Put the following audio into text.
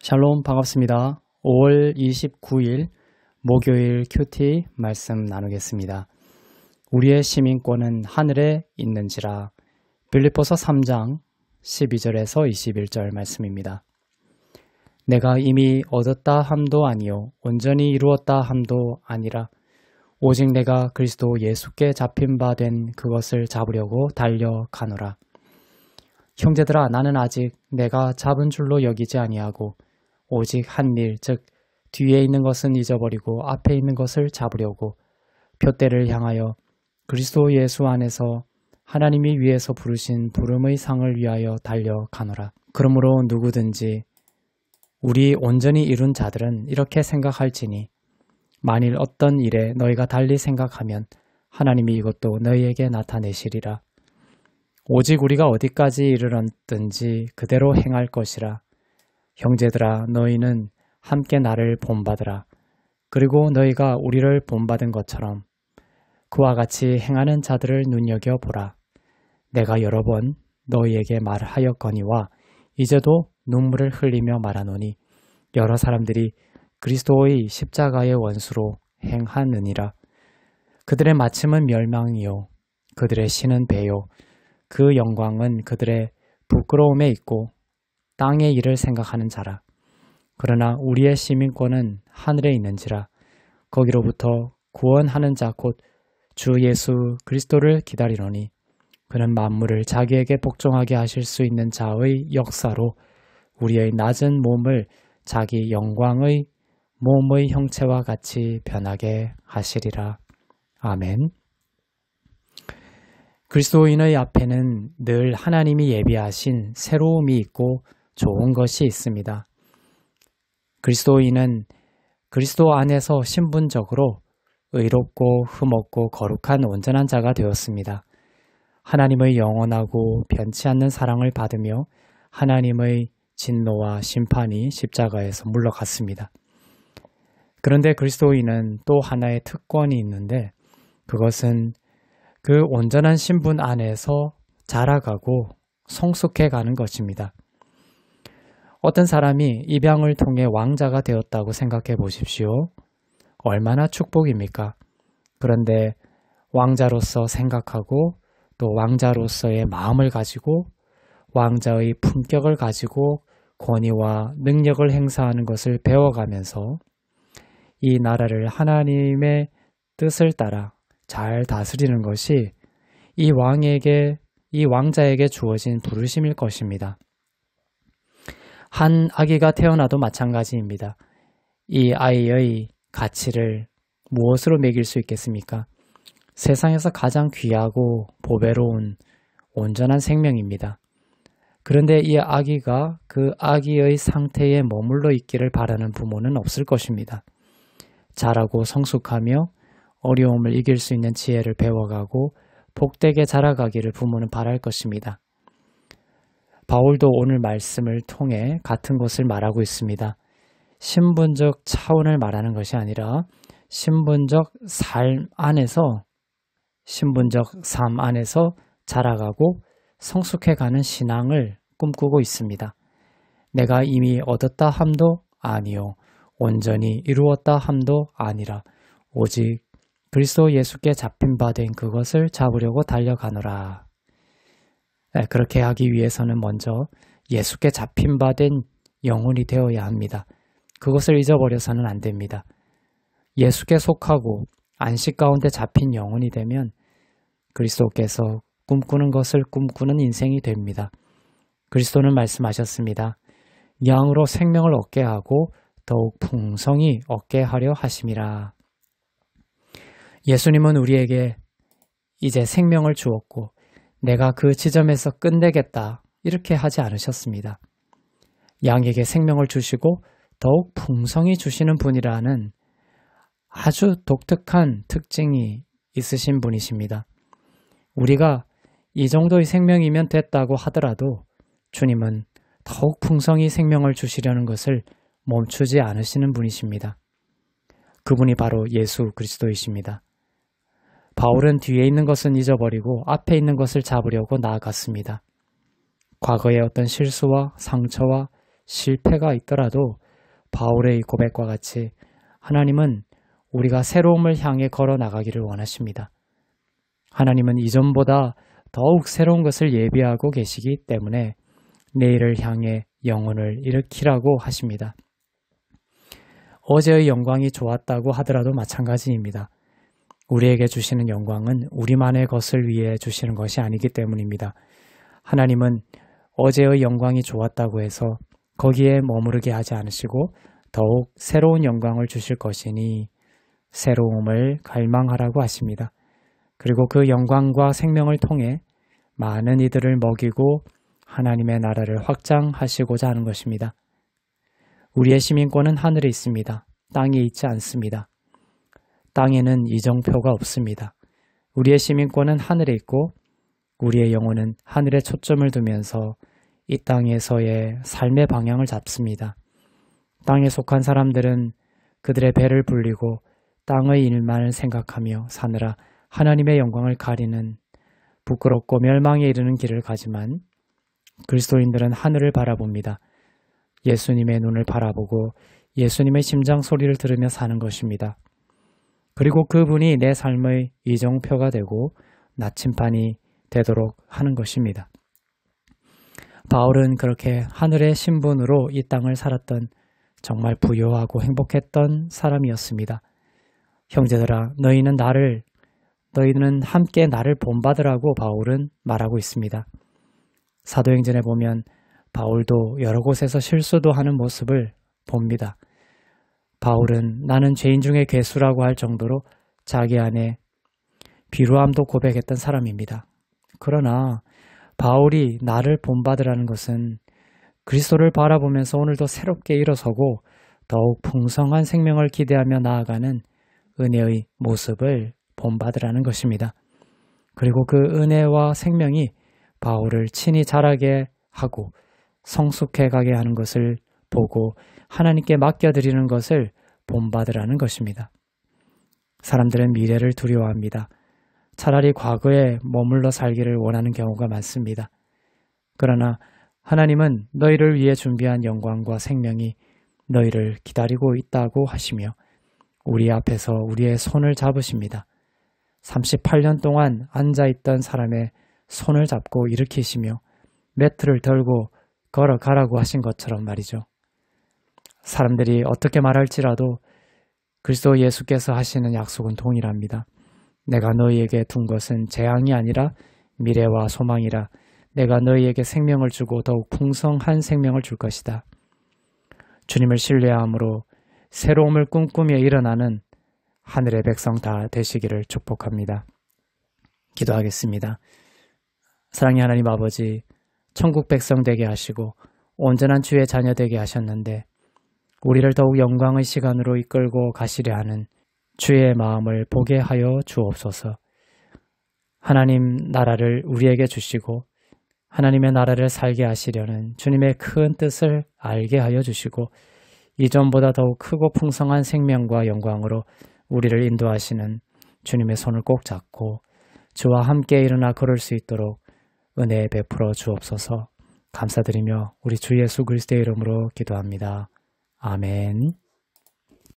샬롬 반갑습니다. 5월 29일 목요일 큐티 말씀 나누겠습니다. 우리의 시민권은 하늘에 있는지라. 빌립보서 3장 12절에서 21절 말씀입니다. 내가 이미 얻었다 함도 아니요 온전히 이루었다 함도 아니라 오직 내가 그리스도 예수께 잡힌 바 된 그것을 잡으려고 달려가노라. 형제들아, 나는 아직 내가 잡은 줄로 여기지 아니하고 오직 한 일, 즉 뒤에 있는 것은 잊어버리고 앞에 있는 것을 잡으려고 표대를 향하여 그리스도 예수 안에서 하나님이 위에서 부르신 부름의 상을 위하여 달려가노라. 그러므로 누구든지 우리 온전히 이룬 자들은 이렇게 생각할지니 만일 어떤 일에 너희가 달리 생각하면 하나님이 이것도 너희에게 나타내시리라. 오직 우리가 어디까지 이르렀든지 그대로 행할 것이라. 형제들아, 너희는 함께 나를 본받으라. 그리고 너희가 우리를 본받은 것처럼 그와 같이 행하는 자들을 눈여겨보라. 내가 여러 번 너희에게 말하였거니와 이제도 눈물을 흘리며 말하노니 여러 사람들이 그리스도의 십자가의 원수로 행하느니라. 그들의 마침은 멸망이요 그들의 신은 배요 그 영광은 그들의 부끄러움에 있고 땅의 일을 생각하는 자라. 그러나 우리의 시민권은 하늘에 있는지라. 거기로부터 구원하는 자 곧 주 예수 그리스도를 기다리노니 그는 만물을 자기에게 복종하게 하실 수 있는 자의 역사로 우리의 낮은 몸을 자기 영광의 몸의 형체와 같이 변하게 하시리라. 아멘. 그리스도인의 앞에는 늘 하나님이 예비하신 새로움이 있고 좋은 것이 있습니다. 그리스도인은 그리스도 안에서 신분적으로 의롭고 흠없고 거룩한 온전한 자가 되었습니다. 하나님의 영원하고 변치 않는 사랑을 받으며 하나님의 진노와 심판이 십자가에서 물러갔습니다. 그런데 그리스도인은 또 하나의 특권이 있는데 그것은 그 온전한 신분 안에서 자라가고 성숙해 가는 것입니다. 어떤 사람이 입양을 통해 왕자가 되었다고 생각해 보십시오. 얼마나 축복입니까? 그런데 왕자로서 생각하고 또 왕자로서의 마음을 가지고 왕자의 품격을 가지고 권위와 능력을 행사하는 것을 배워가면서 이 나라를 하나님의 뜻을 따라 잘 다스리는 것이 이 왕자에게 주어진 부르심일 것입니다. 한 아기가 태어나도 마찬가지입니다. 이 아이의 가치를 무엇으로 매길 수 있겠습니까? 세상에서 가장 귀하고 보배로운 온전한 생명입니다. 그런데 이 아기가 그 아기의 상태에 머물러 있기를 바라는 부모는 없을 것입니다. 자라고 성숙하며 어려움을 이길 수 있는 지혜를 배워가고 복되게 자라가기를 부모는 바랄 것입니다. 바울도 오늘 말씀을 통해 같은 것을 말하고 있습니다. 신분적 차원을 말하는 것이 아니라 신분적 삶 안에서 자라가고 성숙해가는 신앙을 꿈꾸고 있습니다. 내가 이미 얻었다 함도 아니요 온전히 이루었다 함도 아니라 오직 그리스도 예수께 잡힌 바 된 그것을 잡으려고 달려가노라. 그렇게 하기 위해서는 먼저 예수께 잡힌 바 된 영혼이 되어야 합니다. 그것을 잊어버려서는 안 됩니다. 예수께 속하고 안식 가운데 잡힌 영혼이 되면 그리스도께서 꿈꾸는 것을 꿈꾸는 인생이 됩니다. 그리스도는 말씀하셨습니다. 양으로 생명을 얻게 하고 더욱 풍성히 얻게 하려 하심이라. 예수님은 우리에게 이제 생명을 주었고 내가 그 지점에서 끝내겠다 이렇게 하지 않으셨습니다. 양에게 생명을 주시고 더욱 풍성히 주시는 분이라는 아주 독특한 특징이 있으신 분이십니다. 우리가 이 정도의 생명이면 됐다고 하더라도 주님은 더욱 풍성히 생명을 주시려는 것을 멈추지 않으시는 분이십니다. 그분이 바로 예수 그리스도이십니다. 바울은 뒤에 있는 것은 잊어버리고 앞에 있는 것을 잡으려고 나아갔습니다. 과거의 어떤 실수와 상처와 실패가 있더라도 바울의 고백과 같이 하나님은 우리가 새로움을 향해 걸어 나가기를 원하십니다. 하나님은 이전보다 더욱 새로운 것을 예비하고 계시기 때문에 내일을 향해 영혼을 일으키라고 하십니다. 어제의 영광이 좋았다고 하더라도 마찬가지입니다. 우리에게 주시는 영광은 우리만의 것을 위해 주시는 것이 아니기 때문입니다. 하나님은 어제의 영광이 좋았다고 해서 거기에 머무르게 하지 않으시고 더욱 새로운 영광을 주실 것이니 새로움을 갈망하라고 하십니다. 그리고 그 영광과 생명을 통해 많은 이들을 먹이고 하나님의 나라를 확장하시고자 하는 것입니다. 우리의 시민권은 하늘에 있습니다. 땅에 있지 않습니다. 땅에는 이정표가 없습니다. 우리의 시민권은 하늘에 있고 우리의 영혼은 하늘에 초점을 두면서 이 땅에서의 삶의 방향을 잡습니다. 땅에 속한 사람들은 그들의 배를 불리고 땅의 일만을 생각하며 사느라 하나님의 영광을 가리는 부끄럽고 멸망에 이르는 길을 가지만 그리스도인들은 하늘을 바라봅니다. 예수님의 눈을 바라보고 예수님의 심장 소리를 들으며 사는 것입니다. 그리고 그분이 내 삶의 이정표가 되고 나침반이 되도록 하는 것입니다. 바울은 그렇게 하늘의 신분으로 이 땅을 살았던 정말 부유하고 행복했던 사람이었습니다. 형제들아, 너희는 함께 나를 본받으라고 바울은 말하고 있습니다. 사도행전에 보면 바울도 여러 곳에서 실수도 하는 모습을 봅니다. 바울은 나는 죄인 중에 괴수라고 할 정도로 자기 안에 비루함도 고백했던 사람입니다. 그러나 바울이 나를 본받으라는 것은 그리스도를 바라보면서 오늘도 새롭게 일어서고 더욱 풍성한 생명을 기대하며 나아가는 은혜의 모습을 본받으라는 것입니다. 그리고 그 은혜와 생명이 바울을 친히 자라게 하고 성숙해 가게 하는 것을 보고 하나님께 맡겨드리는 것을 본받으라는 것입니다. 사람들은 미래를 두려워합니다. 차라리 과거에 머물러 살기를 원하는 경우가 많습니다. 그러나 하나님은 너희를 위해 준비한 영광과 생명이 너희를 기다리고 있다고 하시며 우리 앞에서 우리의 손을 잡으십니다. 38년 동안 앉아있던 사람의 손을 잡고 일으키시며 매트를 들고 걸어가라고 하신 것처럼 말이죠. 사람들이 어떻게 말할지라도 그리스도 예수께서 하시는 약속은 동일합니다. 내가 너희에게 둔 것은 재앙이 아니라 미래와 소망이라. 내가 너희에게 생명을 주고 더욱 풍성한 생명을 줄 것이다. 주님을 신뢰함으로 새로움을 꿈꾸며 일어나는 하늘의 백성 다 되시기를 축복합니다. 기도하겠습니다. 사랑의 하나님 아버지, 천국 백성 되게 하시고 온전한 주의 자녀 되게 하셨는데 우리를 더욱 영광의 시간으로 이끌고 가시려 하는 주의 마음을 보게 하여 주옵소서. 하나님 나라를 우리에게 주시고 하나님의 나라를 살게 하시려는 주님의 큰 뜻을 알게 하여 주시고 이전보다 더욱 크고 풍성한 생명과 영광으로 우리를 인도하시는 주님의 손을 꼭 잡고 주와 함께 일어나 걸을 수 있도록 은혜 베풀어 주옵소서. 감사드리며 우리 주 예수 그리스도의 이름으로 기도합니다. 아멘.